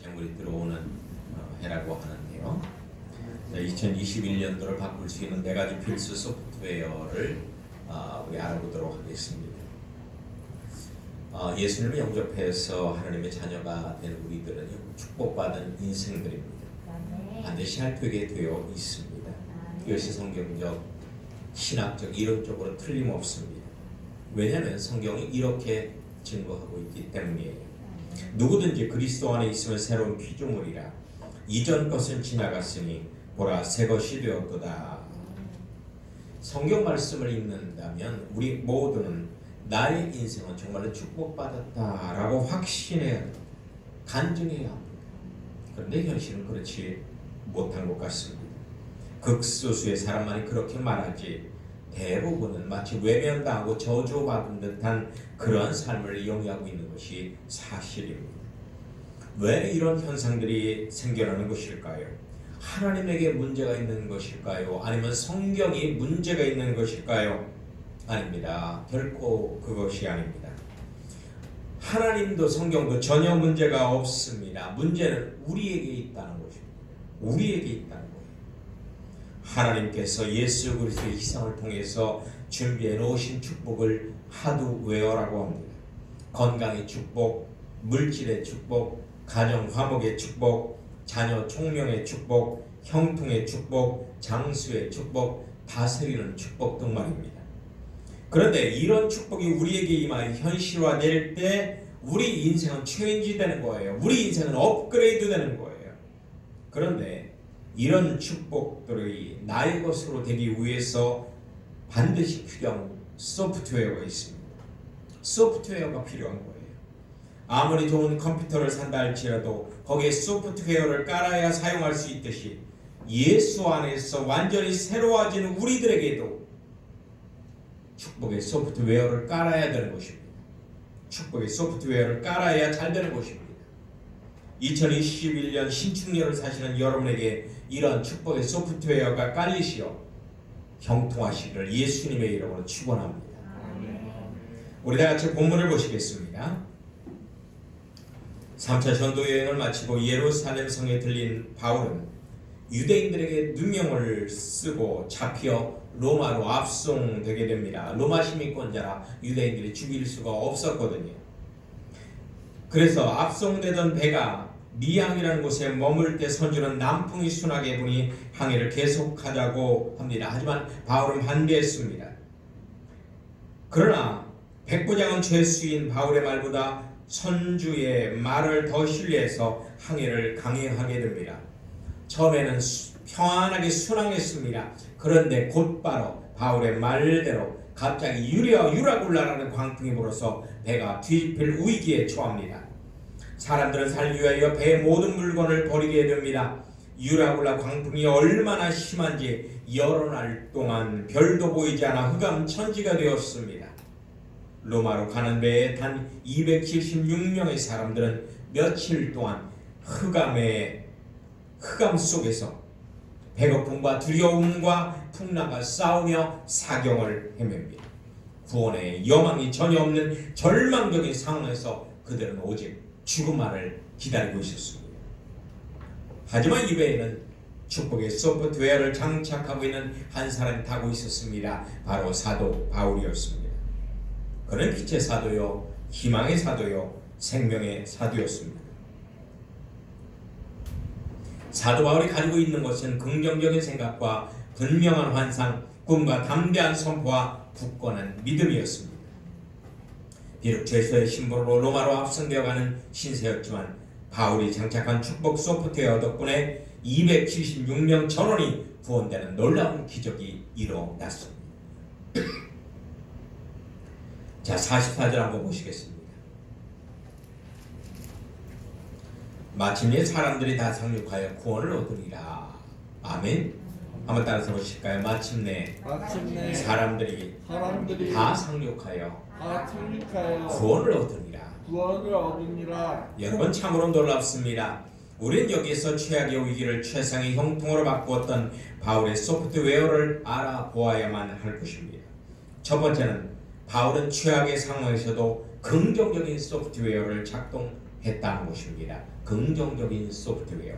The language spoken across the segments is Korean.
재물이 들어오는 해라고 하는데요. 2021년도를 바꿀 수 있는 4가지 필수 소프트웨어를 우리 알아보도록 하겠습니다. 예수님을 영접해서 하나님의 자녀가 된 우리들은 축복받은 인생들입니다. 반드시 살피게 되어 있습니다. 이것이 성경적, 신학적, 이론적으로 틀림없습니다. 왜냐하면 성경이 이렇게 증거하고 있기 때문이에요. 누구든지 그리스도 안에 있으면 새로운 피조물이라 이전 것은 지나갔으니 보라 새 것이 되었도다. 성경 말씀을 읽는다면 우리 모두는 나의 인생은 정말로 축복받았다라고 확신해야 합니다. 간증해야 합니다. 그런데 현실은 그렇지 못한 것 같습니다. 극소수의 사람만이 그렇게 말하지 대부분은 마치 외면당하고 저주받은 듯한 그러한 삶을 영위하고 있는 것이 사실입니다. 왜 이런 현상들이 생겨나는 것일까요? 하나님에게 문제가 있는 것일까요? 아니면 성경이 문제가 있는 것일까요? 아닙니다. 결코 그것이 아닙니다. 하나님도 성경도 전혀 문제가 없습니다. 문제는 우리에게 있다는 것입니다. 우리에게 있다는 거예요. 하나님께서 예수 그리스도의 희생을 통해서 준비해 놓으신 축복을 하드웨어라고 합니다. 건강의 축복, 물질의 축복, 가정 화목의 축복, 자녀 총명의 축복, 형통의 축복, 장수의 축복, 다스리는 축복 등 말입니다. 그런데 이런 축복이 우리에게 임하여 현실화될 때 우리 인생은 체인지 되는 거예요. 우리 인생은 업그레이드 되는 거예요. 그런데 이런 축복들이 나의 것으로 되기 위해서 반드시 필요한 소프트웨어가 있습니다. 소프트웨어가 필요한 거예요. 아무리 좋은 컴퓨터를 산다 할지라도 거기에 소프트웨어를 깔아야 사용할 수 있듯이 예수 안에서 완전히 새로워진 우리들에게도 축복의 소프트웨어를 깔아야 되는 것입니다. 축복의 소프트웨어를 깔아야 잘 되는 것입니다. 2021년 신축년을 사시는 여러분에게 이런 축복의 소프트웨어가 깔리시어 형통하시기를 예수님의 이름으로 축원합니다. 우리 다 같이 본문을 보시겠습니다. 3차 전도 여행을 마치고 예루살렘 성에 들린 바울은 유대인들에게 누명을 쓰고 잡혀 로마로 압송되게 됩니다. 로마 시민권자라 유대인들이 죽일 수가 없었거든요. 그래서 압송되던 배가 미항이라는 곳에 머물 때 선주는 남풍이 순하게 부니 항해를 계속하자고 합니다. 하지만 바울은 반대했습니다. 그러나 백부장은 죄수인 바울의 말보다 선주의 말을 더 신뢰해서 항해를 강행하게 됩니다. 처음에는 평안하게 순항했습니다. 그런데 곧바로 바울의 말대로 갑자기 유라굴라라는 광풍이 불어서 배가 뒤집힐 위기에 처합니다. 사람들은 살기 위하여 배의 모든 물건을 버리게 됩니다. 유라굴라 광풍이 얼마나 심한지 여러 날 동안 별도 보이지 않아 흑암천지가 되었습니다. 로마로 가는 배에 단 276명의 사람들은 며칠 동안 흑암 속에서 배고픔과 두려움과 풍랑과 싸우며 사경을 헤맵니다. 구원의 여망이 전혀 없는 절망적인 상황에서 그들은 오직 죽음만을 기다리고 있었습니다. 하지만 이 배에는 축복의 소프트웨어를 장착하고 있는 한 사람이 타고 있었습니다. 바로 사도 바울이었습니다. 그는 빛의 사도요, 희망의 사도요, 생명의 사도였습니다. 사도 바울이 가지고 있는 것은 긍정적인 생각과 분명한 환상, 꿈과 담대한 선포와 굳건한 믿음이었습니다. 비록 죄수의 신분으로 로마로 압송되어가는 신세였지만 바울이 장착한 축복 소프트웨어 덕분에 276명 전원이 구원되는 놀라운 기적이 일어났습니다. 자, 44절 한번 보시겠습니다. 마침내 사람들이 다 상륙하여 구원을 얻으리라. 아멘. 한번 따라서 보실까요? 마침내 사람들이 다 상륙하여 구원을 얻으리라. 여러분 참으로 놀랍습니다. 우린 여기에서 최악의 위기를 최상의 형통으로 바꾸었던 바울의 소프트웨어를 알아보아야만 할 것입니다. 첫 번째는 바울은 최악의 상황에서도 긍정적인 소프트웨어를 작동 했다는 것입니다. 긍정적인 소프트웨어.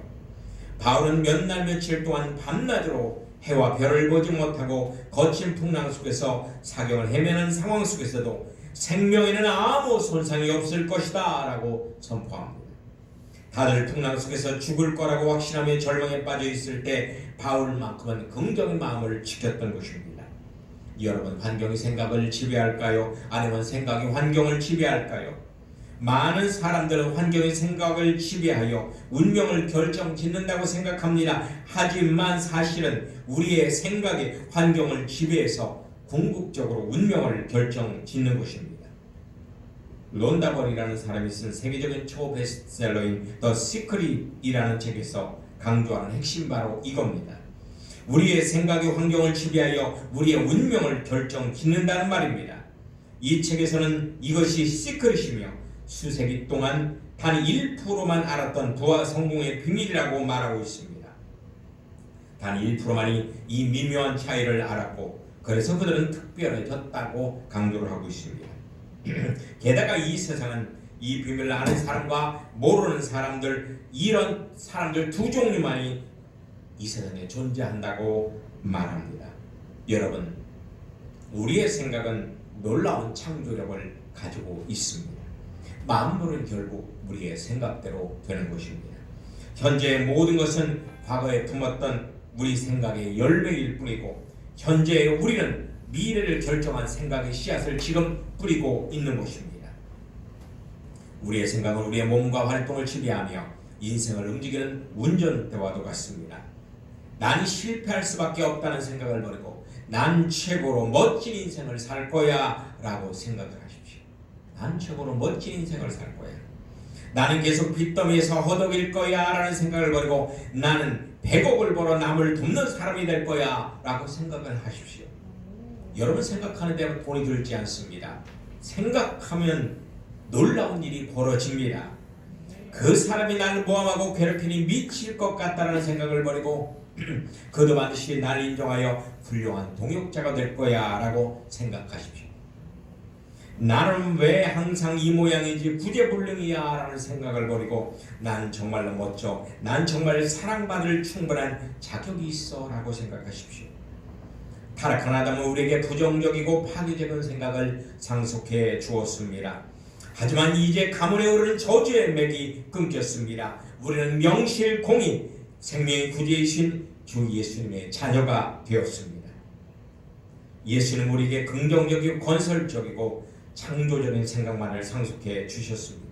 바울은 몇 날 며칠 동안 밤낮으로 해와 별을 보지 못하고 거친 풍랑 속에서 사경을 헤매는 상황 속에서도 생명에는 아무 손상이 없을 것이다 라고 선포합니다. 다들 풍랑 속에서 죽을 거라고 확신하며 절망에 빠져 있을 때 바울만큼은 긍정의 마음을 지켰던 것입니다. 여러분, 환경이 생각을 지배할까요? 아니면 생각이 환경을 지배할까요? 많은 사람들은 환경의 생각을 지배하여 운명을 결정짓는다고 생각합니다. 하지만 사실은 우리의 생각이 환경을 지배해서 궁극적으로 운명을 결정짓는 것입니다. 론다벌이라는 사람이 쓴 세계적인 초베스트셀러인 The Secret이라는 책에서 강조하는 핵심 바로 이겁니다. 우리의 생각이 환경을 지배하여 우리의 운명을 결정짓는다는 말입니다. 이 책에서는 이것이 시크릿이며 수세기 동안 단 1%만 알았던 부와 성공의 비밀이라고 말하고 있습니다. 단 1%만이 이 미묘한 차이를 알았고 그래서 그들은 특별해졌다고 강조를 하고 있습니다. 게다가 이 세상은 이 비밀을 아는 사람과 모르는 사람들, 이런 사람들 두 종류만이 이 세상에 존재한다고 말합니다. 여러분, 우리의 생각은 놀라운 창조력을 가지고 있습니다. 만물은 결국 우리의 생각대로 되는 것입니다. 현재의 모든 것은 과거에 품었던 우리 생각의 열매일 뿐이고 현재의 우리는 미래를 결정한 생각의 씨앗을 지금 뿌리고 있는 것입니다. 우리의 생각은 우리의 몸과 활동을 지배하며 인생을 움직이는 운전대와도 같습니다. 난 실패할 수밖에 없다는 생각을 버리고 난 최고로 멋진 인생을 살 거야 라고 생각을 하십시오. 난 최고로 멋진 인생을 살 거야. 나는 계속 빚더미에서 허덕일 거야 라는 생각을 버리고 나는 100억을 벌어 남을 돕는 사람이 될 거야 라고 생각을 하십시오. 여러분, 생각하는데 돈이 들지 않습니다. 생각하면 놀라운 일이 벌어집니다. 그 사람이 나를 모함하고 괴롭히니 미칠 것 같다는 생각을 버리고 그도 반드시 나를 인정하여 훌륭한 동역자가 될 거야 라고 생각하십시오. 나는 왜 항상 이 모양이지 구제불능이야 라는 생각을 버리고 난 정말로 멋져, 난 정말 사랑받을 충분한 자격이 있어 라고 생각하십시오. 타락한 아담은 우리에게 부정적이고 파괴적인 생각을 상속해 주었습니다. 하지만 이제 가문에 오르는 저주의 맥이 끊겼습니다. 우리는 명실공히 생명의 구주이신 주 예수님의 자녀가 되었습니다. 예수는 우리에게 긍정적이고 건설적이고 창조적인 생각만을 상속해 주셨습니다.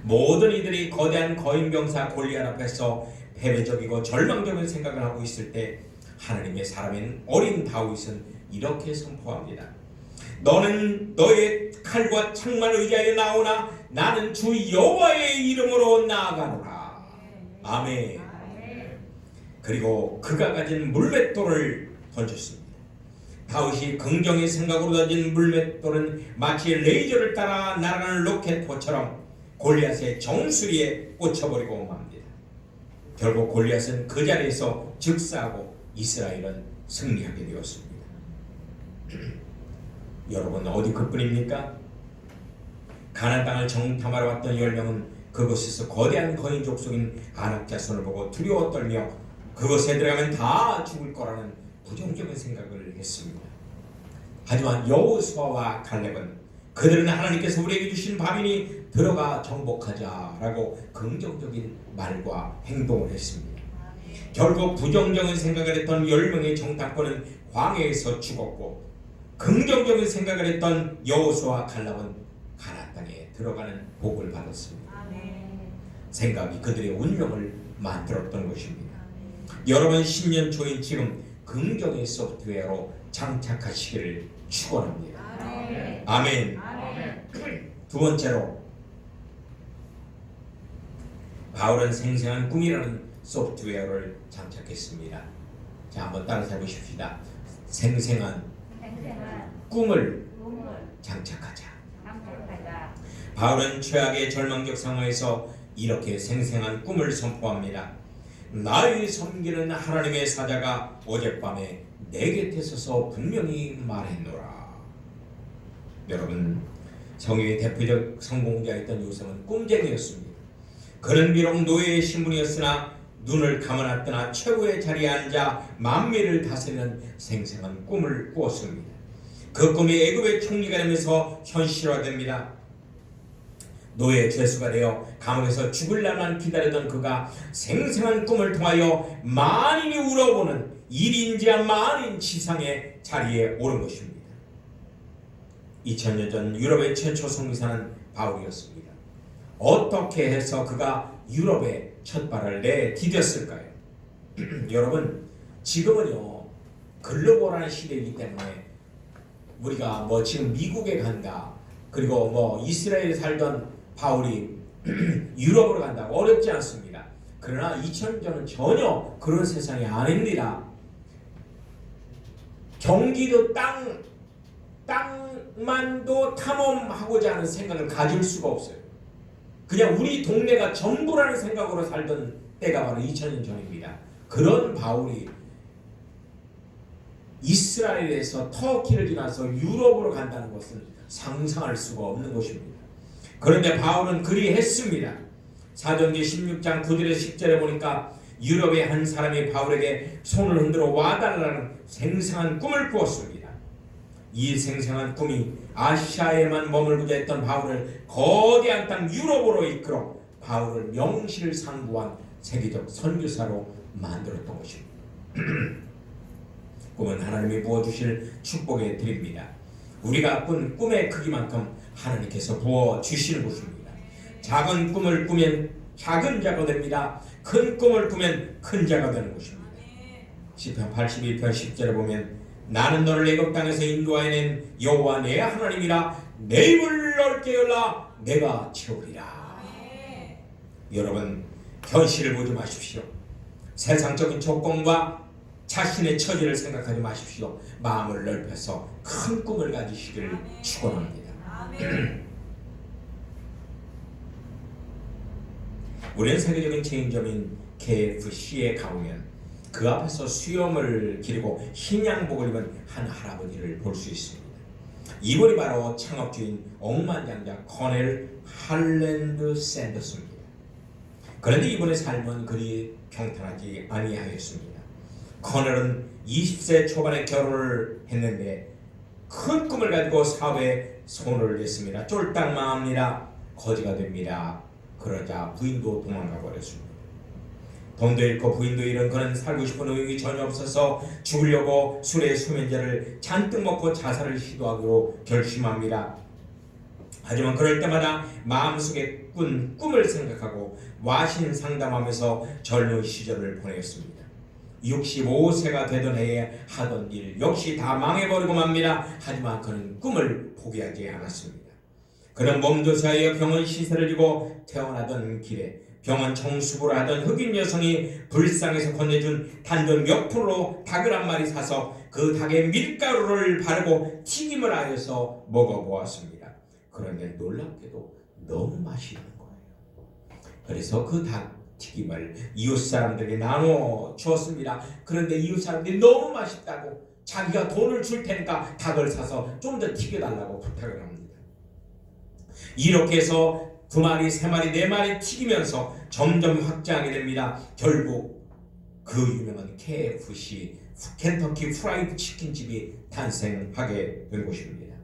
모든 이들이 거대한 거인병사 골리앗 앞에서 패배적이고 절망적인 생각을 하고 있을 때 하나님의 사람인 어린 다윗은 이렇게 선포합니다. 너는 너의 칼과 창만 의지하여 나오나 나는 주 여호와의 이름으로 나아가노라. 아멘. 그리고 그가 가진 물맷돌을 던졌습니다. 다윗이 긍정의 생각으로 던진 물맷돌은 마치 레이저를 따라 날아가는 로켓포처럼 골리앗의 정수리에 꽂혀버리고 맙니다. 결국 골리앗은 그 자리에서 즉사하고 이스라엘은 승리하게 되었습니다. 여러분, 어디 그뿐입니까? 가나안 땅을 정탐하러 왔던 10명은 그곳에서 거대한 거인 족속인 아낙 자손을 보고 두려워 떨며 그곳에 들어가면 다 죽을 거라는 부정적인 생각을 했습니다. 하지만 여호수아와 갈렙은 그들은 하나님께서 우리에게 주신 밥이니 들어가 정복하자라고 긍정적인 말과 행동을 했습니다. 결국 부정적인 생각을 했던 10명의 정탐꾼은 광야에서 죽었고 긍정적인 생각을 했던 여호수아와 갈렙은 가나안 땅에 들어가는 복을 받았습니다. 생각이 그들의 운명을 만들었던 것입니다. 여러분, 10년 초인 지금 긍정의 소프트웨어로 장착하시기를 축원합니다. 아멘. 두 번째로 바울은 생생한 꿈이라는 소프트웨어를 장착했습니다. 자, 한번 따라서 해보십시다. 생생한 꿈을 장착하자. 바울은 최악의 절망적 상황에서 이렇게 생생한 꿈을 선포합니다. 나의 섬기는 하나님의 사자가 어젯밤에 내 곁에 서서 분명히 말했노라. 여러분, 성경의 대표적 성공자였던 요셉은 꿈쟁이였습니다. 그는 비록 노예의 신분이었으나 눈을 감아놨더나 최고의 자리에 앉아 만민을 다스리는 생생한 꿈을 꾸었습니다. 그 꿈이 애굽의 총리가 되면서 현실화됩니다. 노예 죄수가 되어 감옥에서 죽을 날만 기다리던 그가 생생한 꿈을 통하여 만인이 울어보는 일인지한 만인 지상의 자리에 오른 것입니다. 2000년 전 유럽의 최초 선교사는 바울이었습니다. 어떻게 해서 그가 유럽에 첫 발을 내디뎠을까요? 여러분, 지금은요 글로벌한 시대이기 때문에 우리가 지금 미국에 간다, 그리고 이스라엘에 살던 바울이 유럽으로 간다고 어렵지 않습니다. 그러나 2000년 전은 전혀 그런 세상이 아닙니다. 경기도 땅만도 탐험하고자 하는 생각을 가질 수가 없어요. 그냥 우리 동네가 전부라는 생각으로 살던 때가 바로 2000년 전입니다. 그런 바울이 이스라엘에서 터키를 지나서 유럽으로 간다는 것은 상상할 수가 없는 것입니다. 그런데 바울은 그리했습니다. 사도행전 16장 9절에서 10절에 보니까 유럽의 한 사람이 바울에게 손을 흔들어 와달라는 생생한 꿈을 꾸었습니다. 이 생생한 꿈이 아시아에만 머물고자 했던 바울을 거대한 땅 유럽으로 이끌어 바울을 명실상부한 세계적 선교사로 만들었던 것입니다. 꿈은 하나님이 부어주실 축복의 드립니다. 우리가 꾼 꿈의 크기만큼 하나님께서 부어주시는 것입니다. 작은 꿈을 꾸면 작은 자가 됩니다. 큰 꿈을 꾸면 큰 자가 되는 것입니다. 시편 81편 10절에 보면 나는 너를 애굽 땅에서 인도하여낸 여호와 내 하나님이라 내 입을 넓게 열라 내가 채우리라. 여러분, 현실을 보지 마십시오. 세상적인 조건과 자신의 처지를 생각하지 마십시오. 마음을 넓혀서 큰 꿈을 가지시길 축원합니다. 우리는 세계적인 체인점인 KFC에 가보면 그 앞에서 수염을 기르고 흰 양복을 입은 한 할아버지를 볼 수 있습니다. 이분이 바로 창업주인 억만장자 커넬 할랜드 샌더스입니다. 그런데 이분의 삶은 그리 평탄하지 아니하였습니다. 커넬은 20세 초반에 결혼을 했는데 큰 꿈을 가지고 사업에 손을 냈습니다. 쫄딱 망합니다. 거지가 됩니다. 그러자 부인도 도망가 버렸습니다. 돈도 잃고 부인도 잃은 그는 살고 싶은 의욕이 전혀 없어서 죽으려고 술에 수면제를 잔뜩 먹고 자살을 시도하기로 결심합니다. 하지만 그럴 때마다 마음속에 꾼 꿈을 생각하고 와신 상담하면서 젊은 시절을 보냈습니다. 65세가 되던 해에 하던 일 역시 다 망해버리고 맙니다. 하지만 그는 꿈을 포기하지 않았습니다. 그는 몸조사하여 병원 시세를 지고 태어나던 길에 병원 청수부를 하던 흑인 여성이 불쌍해서 건네준 단돈 몇 푼으로 닭을 한 마리 사서 그 닭에 밀가루를 바르고 튀김을 하여서 먹어보았습니다. 그런데 놀랍게도 너무 맛있는 거예요. 그래서 그 닭 튀김을 이웃 사람들에게 나눠 주었습니다. 그런데 이웃 사람들이 너무 맛있다고 자기가 돈을 줄 테니까 닭을 사서 좀 더 튀겨달라고 부탁을 합니다. 이렇게 해서 2마리, 3마리, 4마리 튀기면서 점점 확장하게 됩니다. 결국 그 유명한 KFC, 켄터키 프라이드 치킨집이 탄생하게 된 것입니다.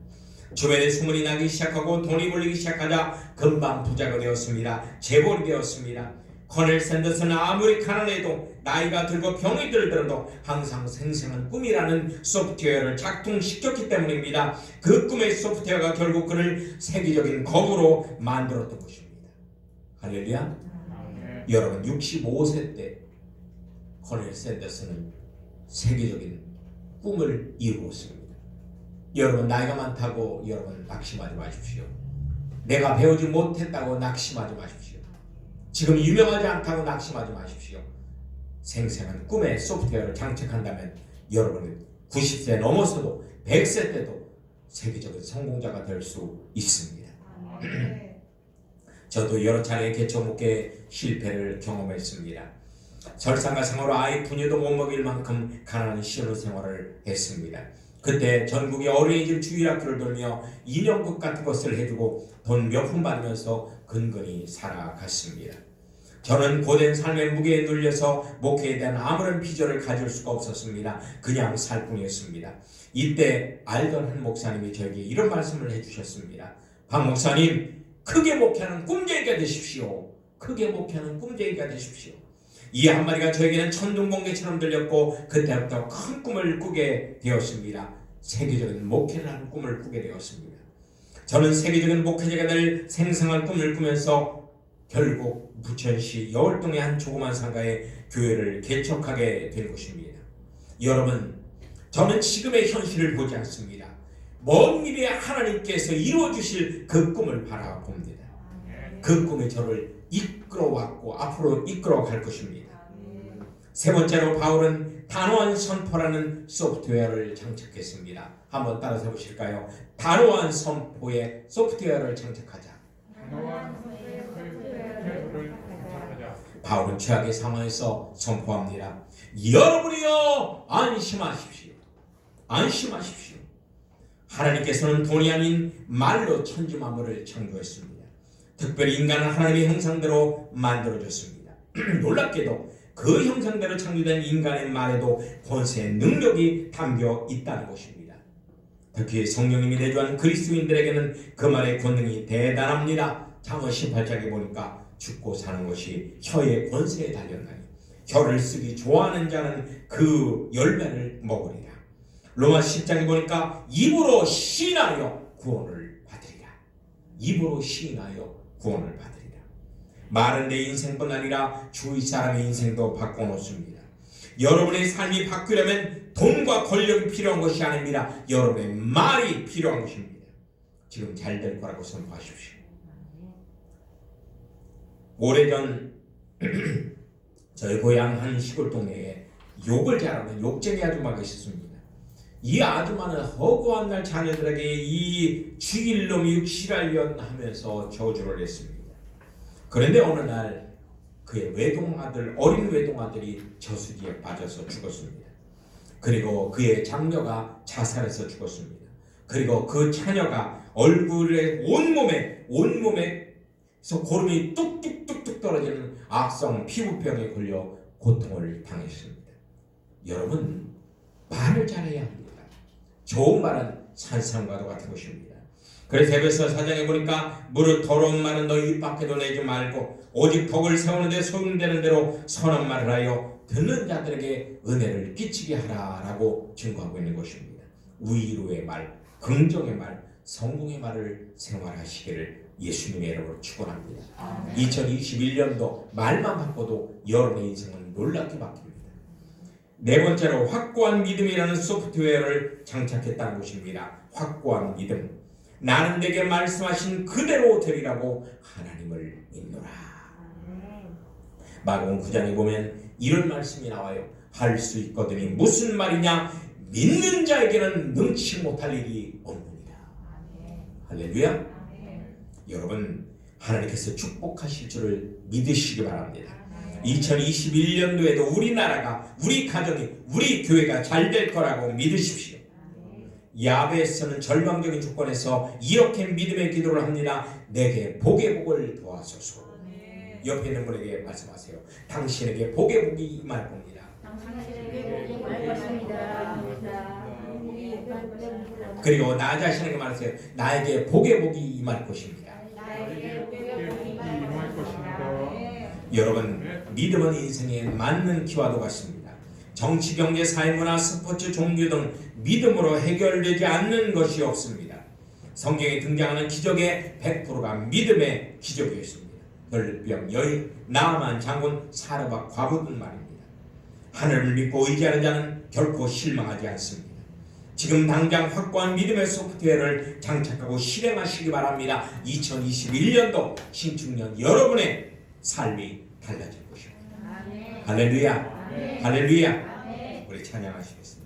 주변에 소문이 나기 시작하고 돈이 몰리기 시작하자 금방 부자가 되었습니다. 재벌이 되었습니다. 커넬 샌더스는 아무리 가난해도 나이가 들고 병이 들더라도 항상 생생한 꿈이라는 소프트웨어를 작동시켰기 때문입니다. 그 꿈의 소프트웨어가 결국 그를 세계적인 거부로 만들었던 것입니다. 할렐루야. 여러분, 65세 때 커넬 샌더스는 세계적인 꿈을 이루었습니다. 여러분, 나이가 많다고 여러분 낙심하지 마십시오. 내가 배우지 못했다고 낙심하지 마십시오. 지금 유명하지 않다고 낙심하지 마십시오. 생생한 꿈의 소프트웨어를 장착한다면 여러분은 90세 넘어서도 100세 때도 세계적인 성공자가 될 수 있습니다. 저도 여러 차례 개척 목회 실패를 경험했습니다. 설상가상으로 아이 분유도 못 먹일 만큼 가난한 신혼생활을 했습니다. 그때 전국의 어린이집 주일학교를 돌며 인형극 같은 것을 해주고 돈 몇 푼 받으면서 근근히 살아갔습니다. 저는 고된 삶의 무게에 눌려서 목회에 대한 아무런 비전을 가질 수가 없었습니다. 그냥 살 뿐이었습니다. 이때 알던 한 목사님이 저에게 이런 말씀을 해주셨습니다. 박 목사님, 크게 목회하는 꿈쟁이가 되십시오. 크게 목회하는 꿈쟁이가 되십시오. 이 한마디가 저에게는 천둥번개처럼 들렸고 그때부터 큰 꿈을 꾸게 되었습니다. 세계적인 목회를 하는 꿈을 꾸게 되었습니다. 저는 세계적인 목회자가 될 생생한 꿈을 꾸면서 결국 부천시 여월동의 한 조그만 상가에 교회를 개척하게 된 것입니다. 여러분, 저는 지금의 현실을 보지 않습니다. 먼 미래에 하나님께서 이루어주실 그 꿈을 바라봅니다. 그 꿈이 저를 이끌어왔고 앞으로 이끌어갈 것입니다. 세 번째로 바울은 단호한 선포라는 소프트웨어를 장착했습니다. 한번 따라서 보실까요? 단호한 선포의 소프트웨어를 장착하자. 바울은 최악의 상황에서 선포합니다. 여러분이여 안심하십시오. 안심하십시오. 하나님께서는 돈이 아닌 말로 천지 만물을 창조했습니다. 특별히 인간은 하나님의 형상대로 만들어졌습니다. 놀랍게도 그 형상대로 창조된 인간의 말에도 권세의 능력이 담겨 있다는 것입니다. 특히 성령님이 내주한 그리스도인들에게는 그 말의 권능이 대단합니다. 잠언 18장에 보니까 죽고 사는 것이 혀의 권세에 달렸나니 혀를 쓰기 좋아하는 자는 그 열매를 먹으리라. 로마 10장에 보니까 입으로 시인하여 구원을 받으리라. 입으로 시인하여 구원을 받으리라. 말은 내 인생뿐 아니라 주위 사람의 인생도 바꿔놓습니다. 여러분의 삶이 바뀌려면 돈과 권력이 필요한 것이 아닙니다. 여러분의 말이 필요한 것입니다. 지금 잘 될 거라고 선포하십시오. 오래전 저희 고향 한 시골 동네에 욕을 잘하는 욕쟁이 아줌마가 있었습니다. 이 아줌마는 허구한 날 자녀들에게 이 죽일 놈 육실하련 하면서 저주를 했습니다. 그런데 어느 날 그의 외동아들, 어린 외동아들이 저수지에 빠져서 죽었습니다. 그리고 그의 장녀가 자살해서 죽었습니다. 그리고 그 자녀가 얼굴에 온몸에서 고름이 뚝뚝뚝뚝 떨어지는 악성 피부병에 걸려 고통을 당했습니다. 여러분, 말을 잘해야 합니다. 좋은 말은 산삼과도 같은 것입니다. 그래서 에베소 4장에 보니까 무릇 더러운 말은 너희 입 밖에도 내지 말고 오직 덕을 세우는데 소용되는 대로 선한 말을 하여 듣는 자들에게 은혜를 끼치게 하라라고 증거하고 있는 것입니다. 위로의 말, 긍정의 말, 성공의 말을 생활하시기를 예수님의 이름으로 축원합니다. 2021년도 말만 바꿔도 여러분의 인생은 놀랍게 바뀝니다. 네 번째로 확고한 믿음이라는 소프트웨어를 장착했다는 것입니다. 확고한 믿음. 나는 내게 말씀하신 그대로 되리라고 하나님을 믿노라. 마가복음 9장에 보면 이런 말씀이 나와요. 할 수 있거든이 무슨 말이냐? 믿는 자에게는 능치 못할 일이 없느니라. 할렐루야. 여러분, 하나님께서 축복하실 줄을 믿으시기 바랍니다. 2021년도에도 우리나라가, 우리 가정이, 우리 교회가 잘 될 거라고 믿으십시오. 야베스는 절망적인 조건에서 이렇게 믿음의 기도를 합니다. 내게 복의 복을 도와소서. 옆에 있는 분에게 말씀하세요. 당신에게 복의 복이 임할 겁니다. 그리고 나 자신에게 말하세요. 나에게 복의 복이 임할 것입니다. 여러분, 믿음은 인생에 맞는 키와도 같습니다. 정치, 경제, 사회, 문화, 스포츠, 종교 등 믿음으로 해결되지 않는 것이 없습니다. 성경에 등장하는 기적의 100%가 믿음의 기적이었습니다. 널병 여인, 나아만 장군, 사르밧 과부들 말입니다. 하늘을 믿고 의지하는 자는 결코 실망하지 않습니다. 지금 당장 확고한 믿음의 소프트웨어를 장착하고 실행하시기 바랍니다. 2021년도 신축년 여러분의 삶이 달라질 것입니다. 할렐루야. 할렐루야. 우리 찬양하시겠습니다.